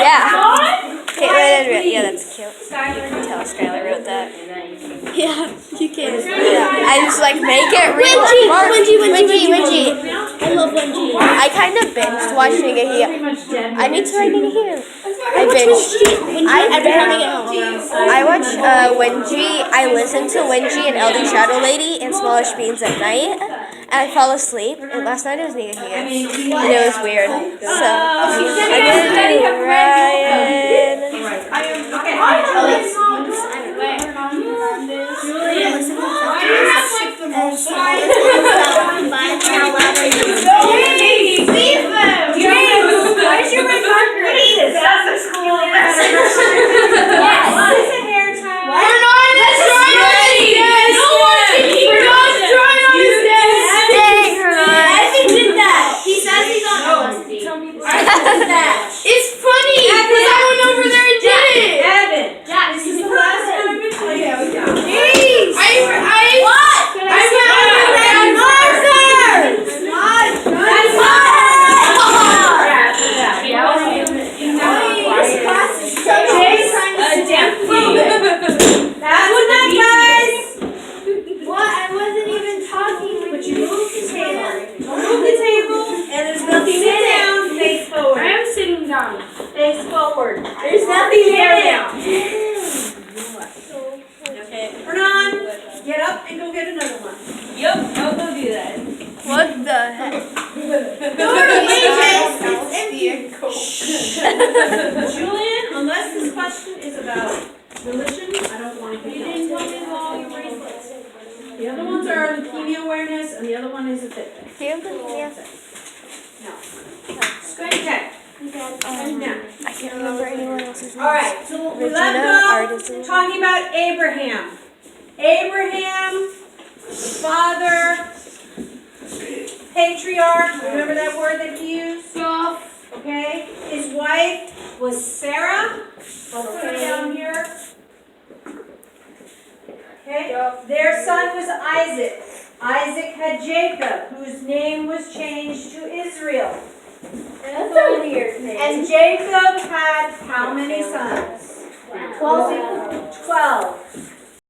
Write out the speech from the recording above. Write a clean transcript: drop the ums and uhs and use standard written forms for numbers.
Yeah. Yeah, that's cute. You can tell Skylar wrote that. Yeah, you can. Yeah. I just like make it real. Wengie. I love Wengie. I kind of binged watching it here. I need to write it here. I watch Wengie. I listen to Wengie and LD Shadow Lady and Smallish Beans at night, and I fall asleep. And last night it was near here, and it was weird. So I'm gonna do Ryan. Where's your red marker? That's the school. It's funny because I went over there and did it. Evan, this is the last time I've been playing. Jeez. I went over there. Face forward. There's nothing there now. Okay. Hernan, get up and go get another one. Yep, I'll go do that. What the heck? Julian, unless this question is about religion, I don't want to. You didn't tell me all your bracelets. The other ones are leukemia awareness, and the other one is a Fitbit. Do you have the No. Screen check. I can't remember anyone else's name. All right, so we left off talking about Abraham. Abraham, father, patriarch. Remember that word that he used? Okay. His wife was Sarah. I'll put it down here. Okay. Their son was Isaac. Isaac had Jacob, whose name was changed to Israel. That's a weird name. And Jacob had how many sons? 12.